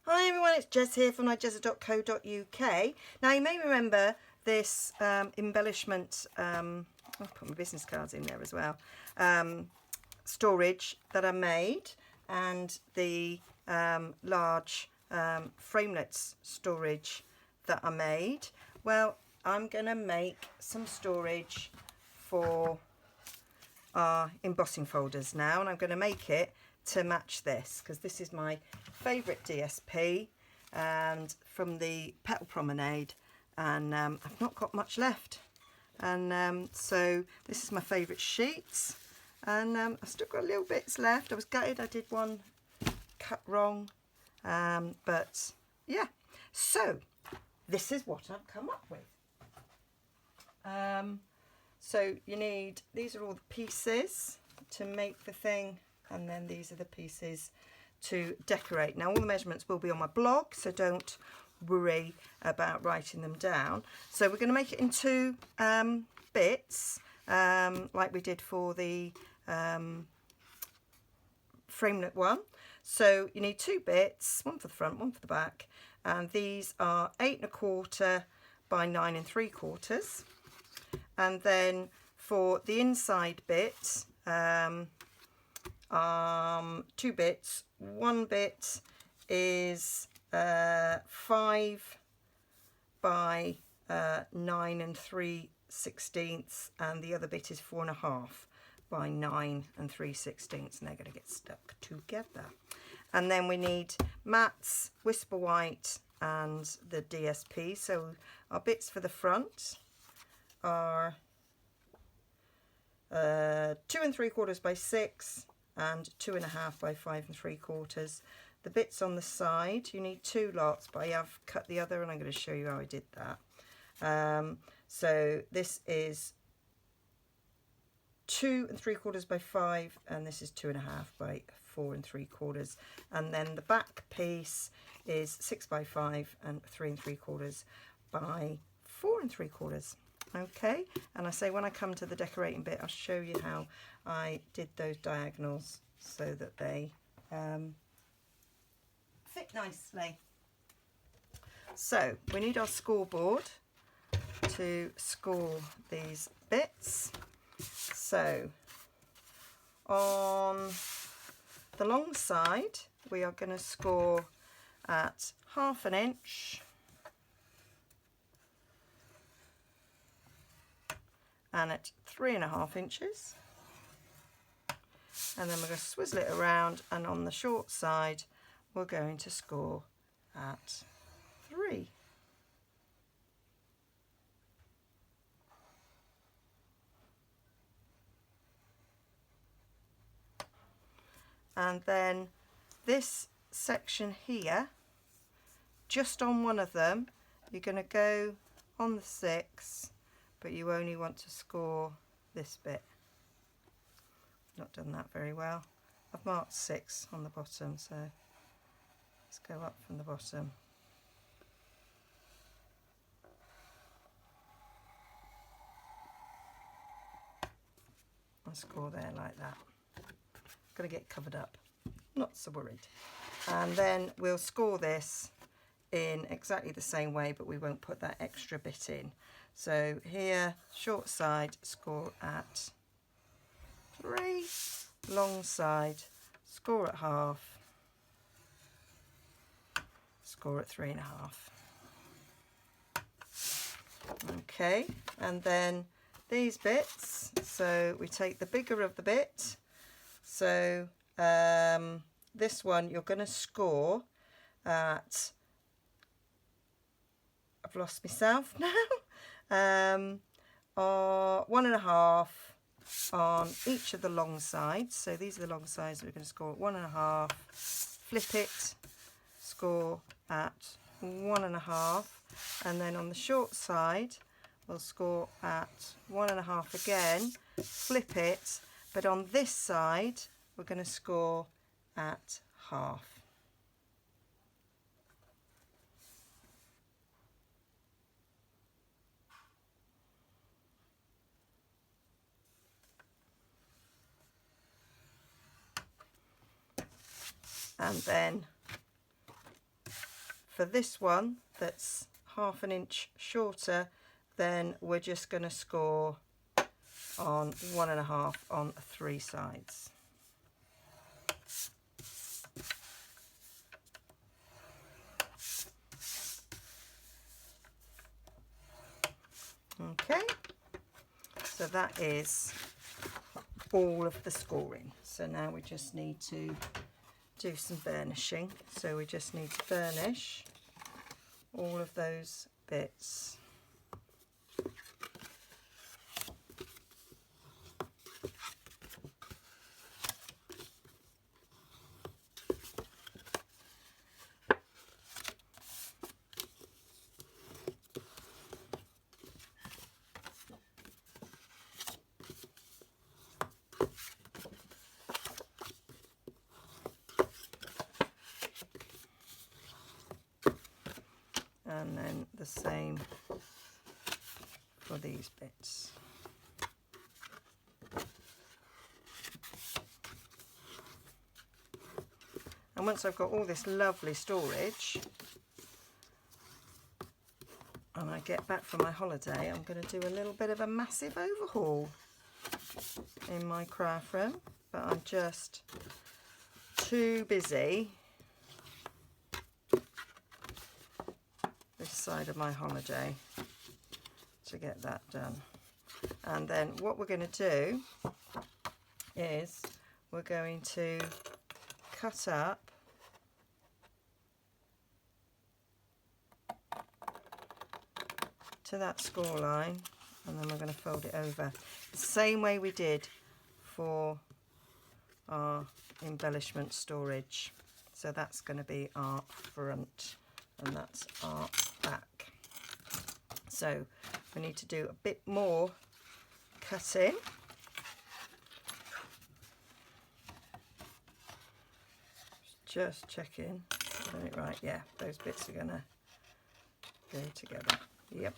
Hi everyone, it's Jess here from nigezza.co.uk. Now you may remember this embellishment, I'll put my business cards in there as well, storage that I made, and the large framelets storage that I made. Well, I'm going to make some storage for our embossing folders now, and I'm going to make it to match this because this is my favourite DSP and from the Petal Promenade, and I've not got much left, and so this is my favourite sheets, and I've still got little bits left. I was gutted I did one cut wrong, but yeah, so this is what I've come up with. So you need, these are all the pieces to make the thing, and then these are the pieces to decorate. Now all the measurements will be on my blog, so don't worry about writing them down. So we're going to make it in two bits, like we did for the framelit one. So you need two bits, one for the front, one for the back, and these are 8 1/4 by 9 3/4. And then for the inside bit, two bits. One bit is 5 by 9 3/16, and the other bit is 4 1/2 by 9 3/16, and they're going to get stuck together. And then we need mats, whisper white, and the DSP. So our bits for the front are 2 3/4 by 6 and 2 1/2 by 5 3/4. The bits on the side, you need two lots, but I have cut the other, and I'm going to show you how I did that. So this is 2 3/4 by 5, and this is 2 1/2 by 4 3/4. And then the back piece is 6 by 5 and 3 3/4 by 4 3/4. Okay, and I say when I come to the decorating bit, I'll show you how I did those diagonals so that they fit nicely. So we need our scoreboard to score these bits. So on the long side, we are going to score at 1/2 inch, and at 3 1/2 inches, and then we're going to swizzle it around, and on the short side we're going to score at 3. And then this section here, just on one of them, you're going to go on the 6, but you only want to score this bit. Not done that very well. I've marked 6 on the bottom, so let's go up from the bottom. I'll score there like that. Got to get covered up, not so worried. And then we'll score this in exactly the same way, but we won't put that extra bit in. So here, short side, score at 3, long side, score at 1/2, score at 3 1/2. Okay, and then these bits, so we take the bigger of the bit. So this one you're going to score at, I've lost myself now, 1 1/2 on each of the long sides. So these are the long sides that we're going to score at 1 1/2, flip it, score at 1 1/2, and then on the short side we'll score at 1 1/2 again, flip it, but on this side we're going to score at 1/2. And then for this one that's 1/2 inch shorter, then we're just going to score on 1.5 on 3 sides. Okay, so that is all of the scoring. So now we just need to do some burnishing. So we just need to burnish all of those bits. And then the same for these bits. And once I've got all this lovely storage and I get back from my holiday, I'm going to do a little bit of a massive overhaul in my craft room, but I'm just too busy this side of my holiday to get that done. And then what we're going to do is we're going to cut up to that score line, and then we're going to fold it over the same way we did for our embellishment storage. So that's going to be our front and that's our back. So we need to do a bit more cutting. Just checking, got it right. Yeah, those bits are gonna go together. Yep.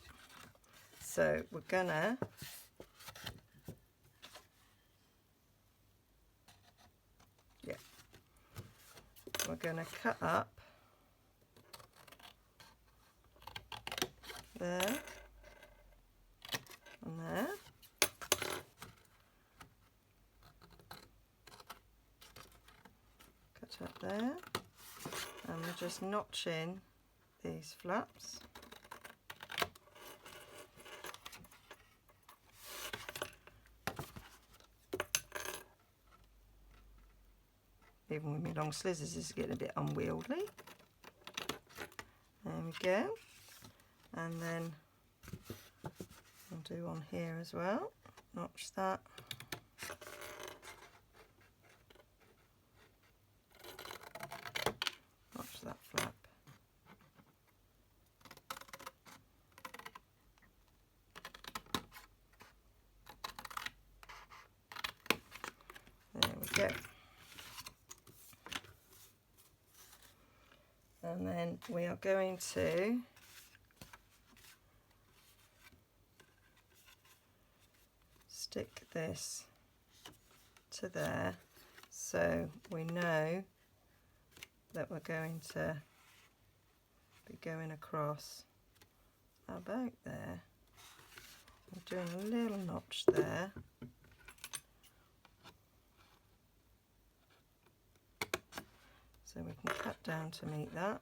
So we're gonna cut up there and there. Cut up there, and we're just notching these flaps. Even with my long scissors, this is getting a bit unwieldy. There we go. And then I'll do on here as well. Notch that. Notch that flap. There we go. And then we are going to stick this to there, so we know that we're going to be going across about there. I'm doing a little notch there. So we can cut down to meet that.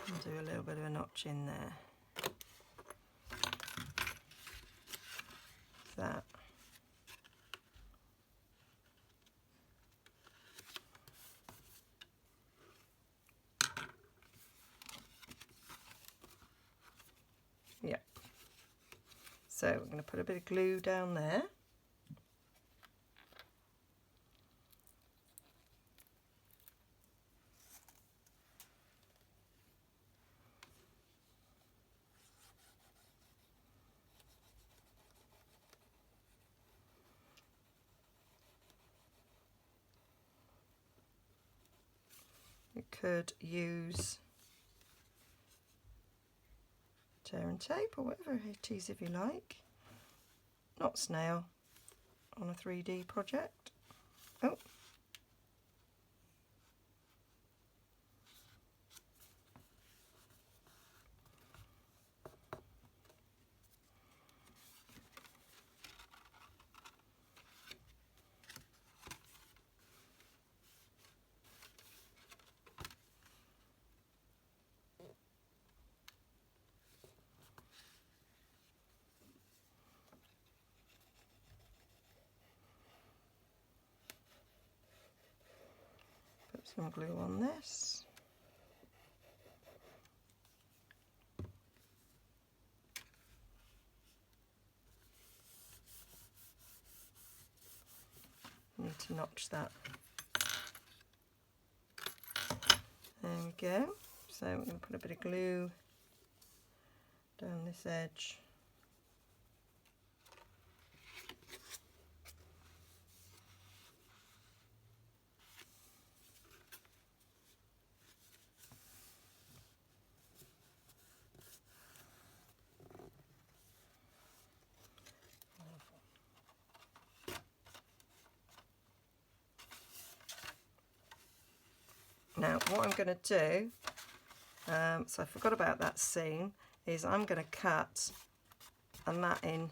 And do a little bit of a notch in there. That. Yeah. So we're going to put a bit of glue down there. You could use tear and tape or whatever it is if you like. Not snail on a 3D project. Oh. put some glue on this. Need to notch that. There we go. So we're going to put a bit of glue down this edge. Now what I'm going to do, so I forgot about that seam, is I'm going to cut a matting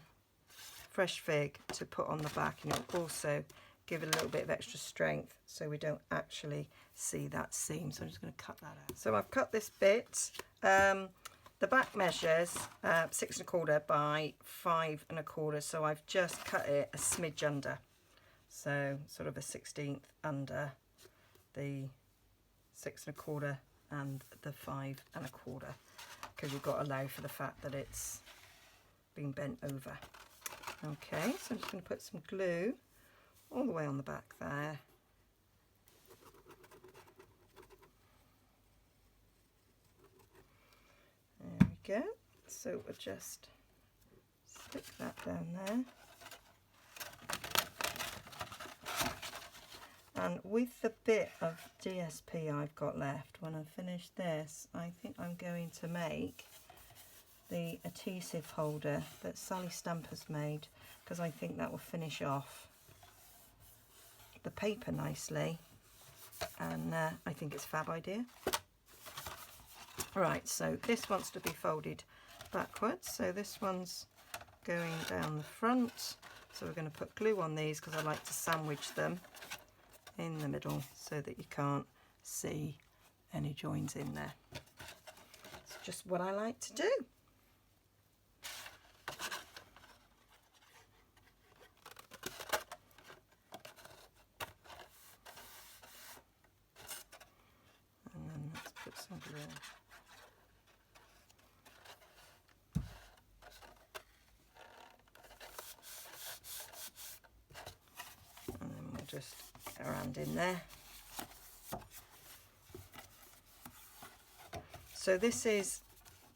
fresh fig to put on the back, and it'll also give it a little bit of extra strength so we don't actually see that seam. So I'm just going to cut that out. So I've cut this bit. The back measures 6 1/4 by 5 1/4, so I've just cut it a smidge under, so sort of a 1/16 under the 6 1/4 and the 5 1/4, because you've got to allow for the fact that it's been bent over. Okay, so I'm just going to put some glue all the way on the back there. There we go. So we'll just stick that down there. And with the bit of DSP I've got left, when I've finished this, I think I'm going to make the adhesive holder that Sally Stamper's made, because I think that will finish off the paper nicely, and I think it's a fab idea. Right, so this wants to be folded backwards, so this one's going down the front, so we're going to put glue on these because I like to sandwich them in the middle so that you can't see any joins in there. It's just what I like to do. And then let's put some glue. And then we'll just get around in there. So this is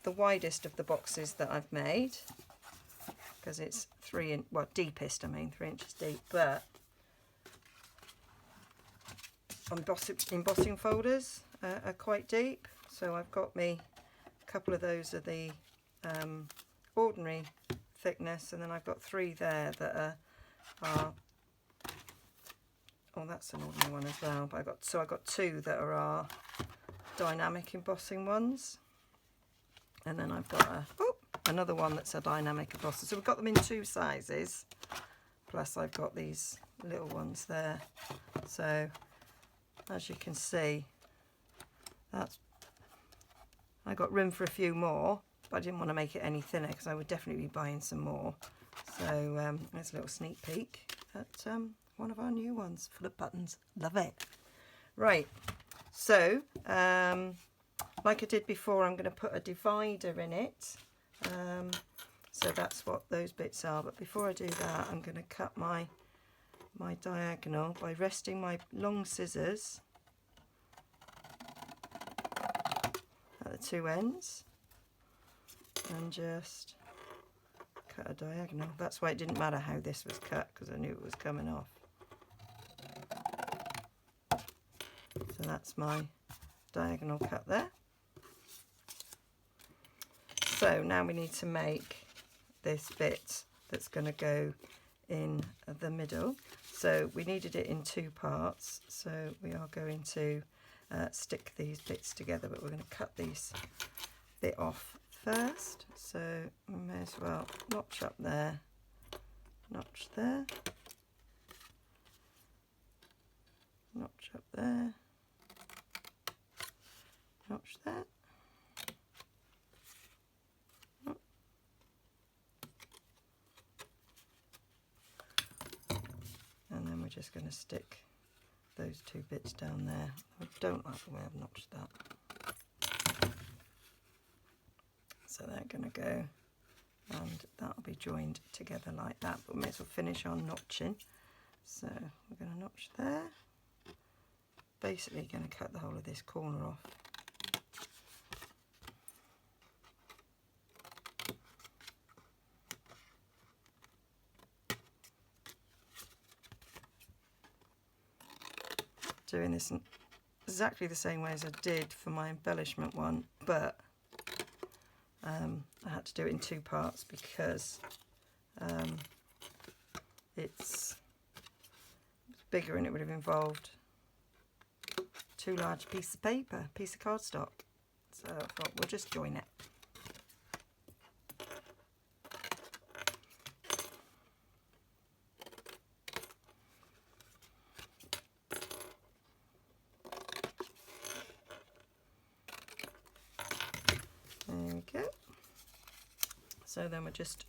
the widest of the boxes that I've made, because it's 3 inch, well, deepest, I mean 3 inches deep, but embossing folders are quite deep, so I've got me a couple of those of the ordinary thickness, and then I've got 3 there that are oh, that's an ordinary one as well, but I've got 2 that are our dynamic embossing ones, and then I've got another one that's a dynamic embosser. So we've got them in 2 sizes, plus I've got these little ones there. So as you can see, I got room for a few more, but I didn't want to make it any thinner because I would definitely be buying some more. So there's a little sneak peek at one of our new ones full of buttons. Love it. Right, so like I did before, I'm going to put a divider in it, so that's what those bits are. But before I do that, I'm going to cut my diagonal by resting my long scissors at the 2 ends and just cut a diagonal. That's why it didn't matter how this was cut, because I knew it was coming off. So that's my diagonal cut there. So now we need to make this bit that's going to go in the middle. So we needed it in 2 parts, so we are going to stick these bits together, but we're going to cut these bit off first. So we may as well notch up there, notch there, notch up there, notch that. And then we're just going to stick those two bits down there. I don't like the way I've notched that. So they're going to go, and that'll be joined together like that, but we may as well finish our notching. So we're going to notch there. Basically going to cut the whole of this corner off. Doing this in exactly the same way as I did for my embellishment one, but I had to do it in two parts because it's bigger and it would have involved too large a piece of paper, piece of cardstock. So I thought we'll just join it. There we go. So then we'll just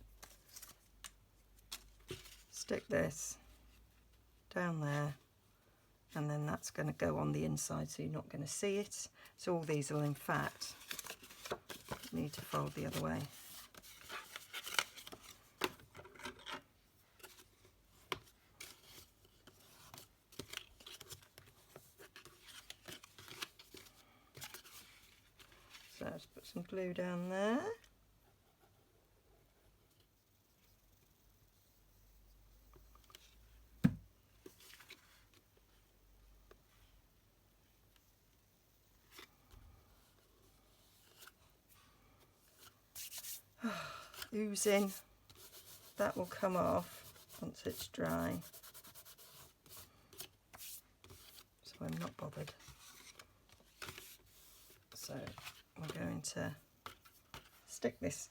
stick this down there, and then that's going to go on the inside, so you're not going to see it. So all these will in fact need to fold the other way. So let's put some glue down there. Oozing, that will come off once it's dry, so I'm not bothered. So we're going to stick this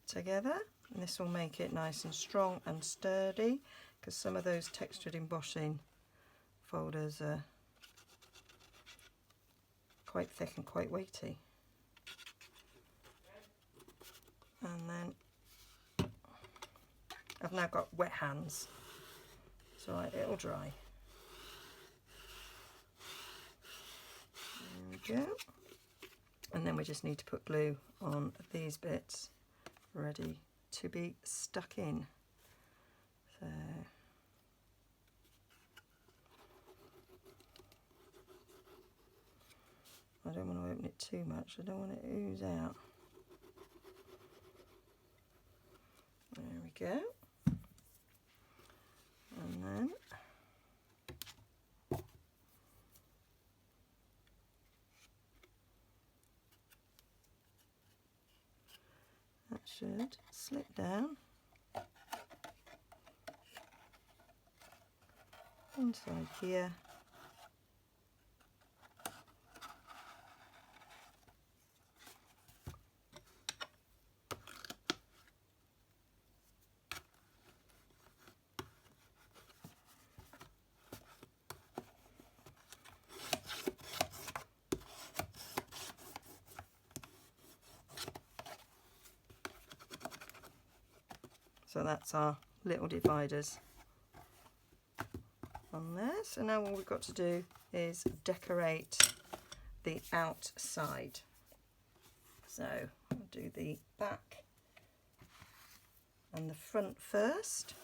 together, and this will make it nice and strong and sturdy, because some of those textured embossing folders are quite thick and quite weighty. And then I've now got wet hands, so it'll dry. There we go. And then we just need to put glue on these bits ready to be stuck in. So I don't want to open it too much, I don't want it to ooze out. There we go. And then that should slip down inside here. So that's our little dividers on there. So now all we've got to do is decorate the outside. So I'll do the back and the front first.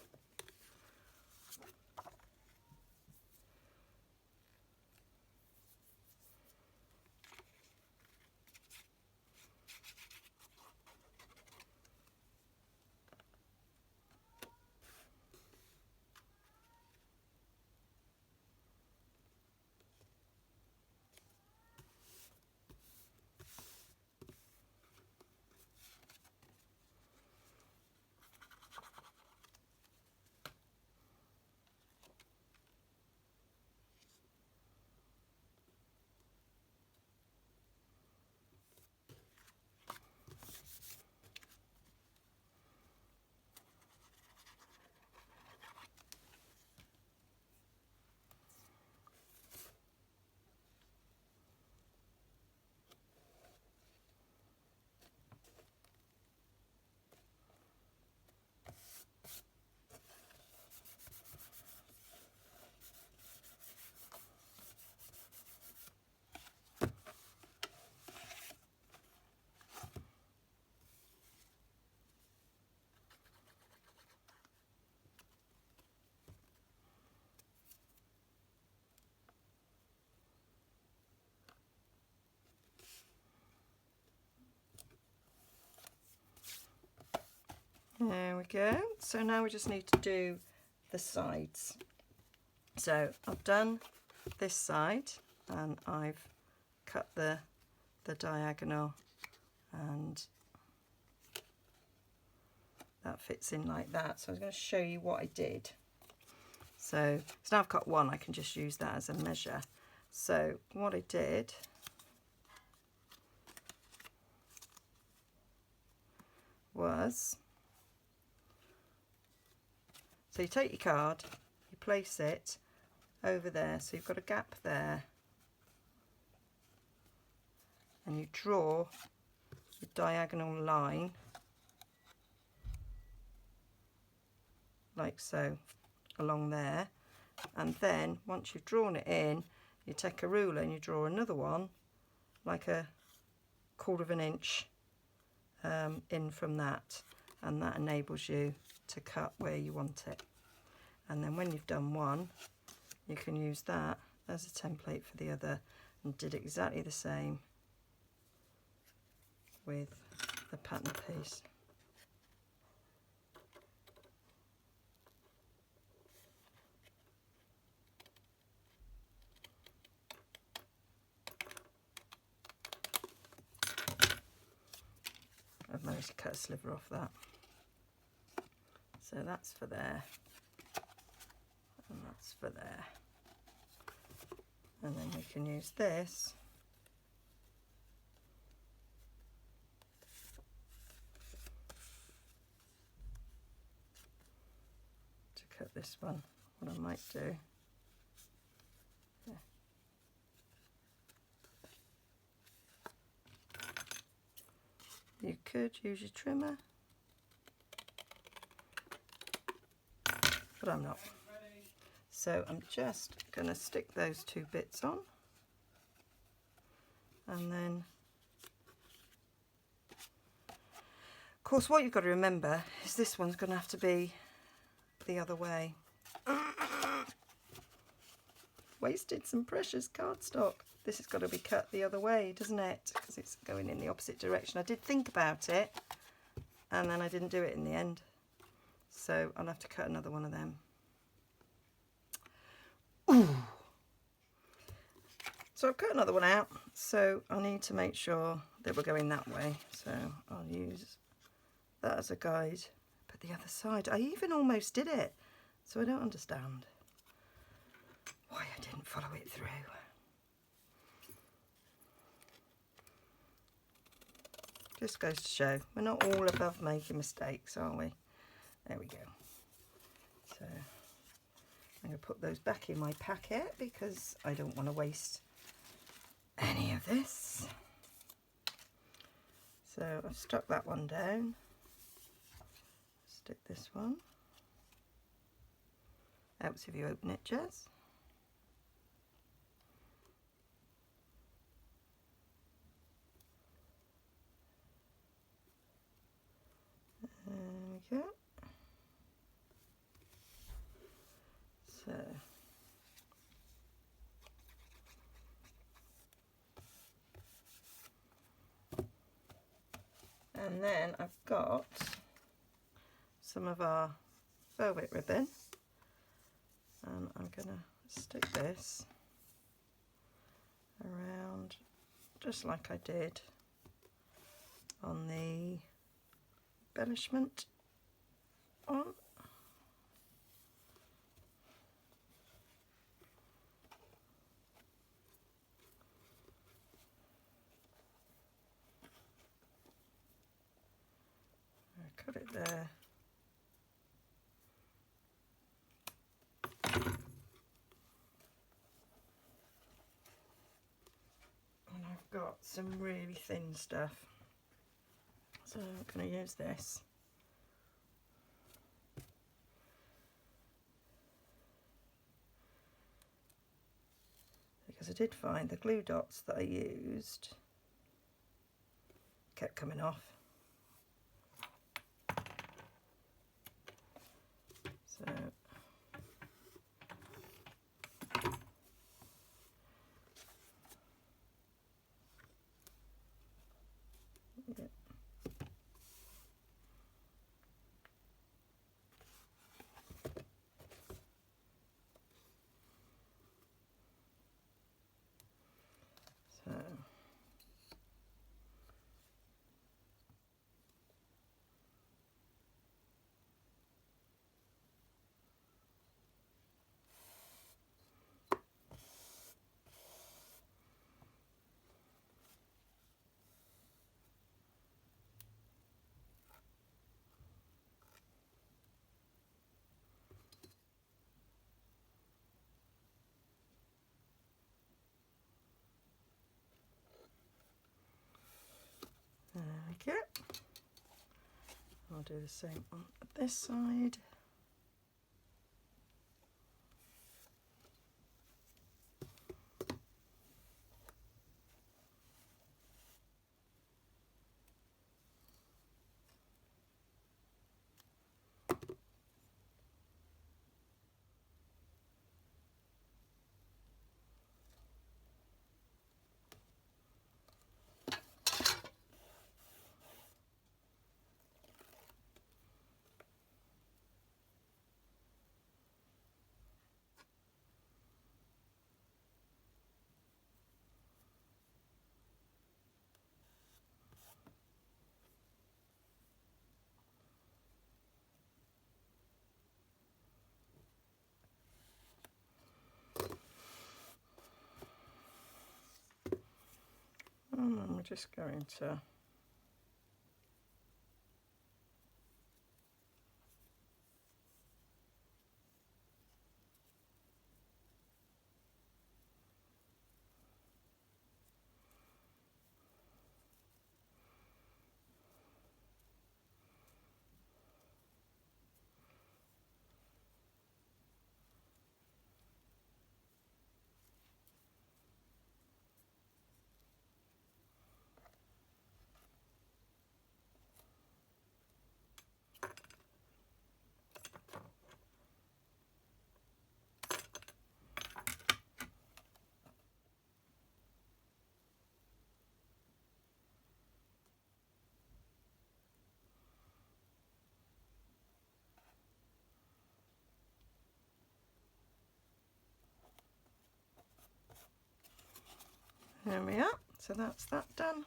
There we go. So now we just need to do the sides. So I've done this side and I've cut the diagonal, and that fits in like that. So I was going to show you what I did. So now I've cut one, I can just use that as a measure. So what I did was, so you take your card, you place it over there, so you've got a gap there, and you draw your diagonal line like so along there, and then once you've drawn it in, you take a ruler and you draw another one like a 1/4 inch in from that, and that enables you to cut where you want it. And then when you've done one, you can use that as a template for the other, and did exactly the same with the pattern piece. I've managed to cut a sliver off that. So that's for there, and that's for there. And then we can use this to cut this one. What I might do, yeah. You could use your trimmer, but I'm not. So I'm just going to stick those two bits on, and then of course what you've got to remember is this one's going to have to be the other way. Wasted some precious cardstock. This has got to be cut the other way, doesn't it? Because it's going in the opposite direction. I did think about it, and then I didn't do it in the end. So I'll have to cut another one of them. Ooh. So I've cut another one out, so I need to make sure that we're going that way. So I'll use that as a guide. But the other side, I even almost did it. So I don't understand why I didn't follow it through. Just goes to show we're not all above making mistakes, are we? There we go. So I'm going to put those back in my packet because I don't want to waste any of this. So I've stuck that one down. Stick this one. Helps if you open it, Jess. There we go. So and then I've got some of our velvet ribbon, and I'm going to stick this around just like I did on the embellishment on. I cut it there. And I've got some really thin stuff, so I'm going to use this. Because I did find the glue dots that I used kept coming off. So yeah. like it. I'll do the same on this side. And then we're just going to there we are. So that's that done.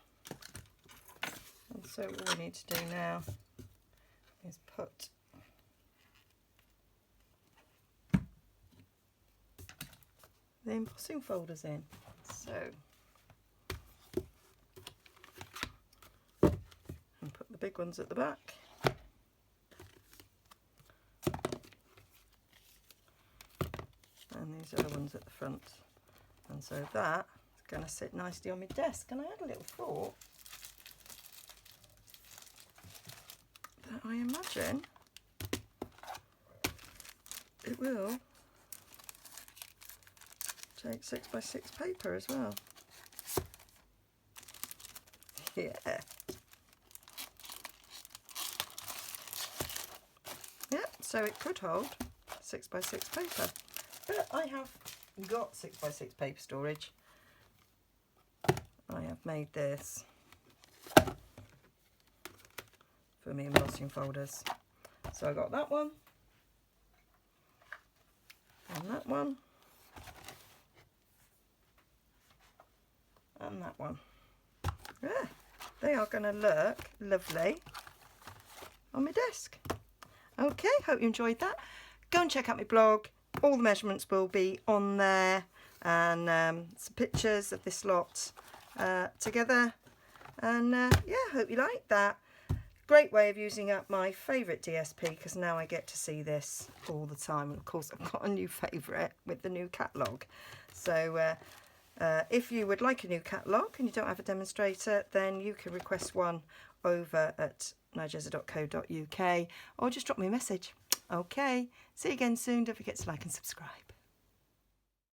And so all we need to do now is put the embossing folders in. So, and put the big ones at the back. And these other ones at the front. And so that is going to sit nicely on my desk. And I had a little thought that I imagine it will take 6x6 paper as well. Yeah. Yeah, so it could hold 6x6 paper. But I have got 6x6 paper storage. I have made this for me embossing folders. So I got that one and that one and that one. Yeah, they are going to look lovely on my desk. Okay, hope you enjoyed that. Go and check out my blog. All the measurements will be on there, and some pictures of this lot together. And yeah, hope you like that. Great way of using up my favourite DSP, because now I get to see this all the time. And of course I've got a new favourite with the new catalogue. So if you would like a new catalogue and you don't have a demonstrator, then you can request one over at nigezza.co.uk or just drop me a message. Okay, see you again soon. Don't forget to like and subscribe.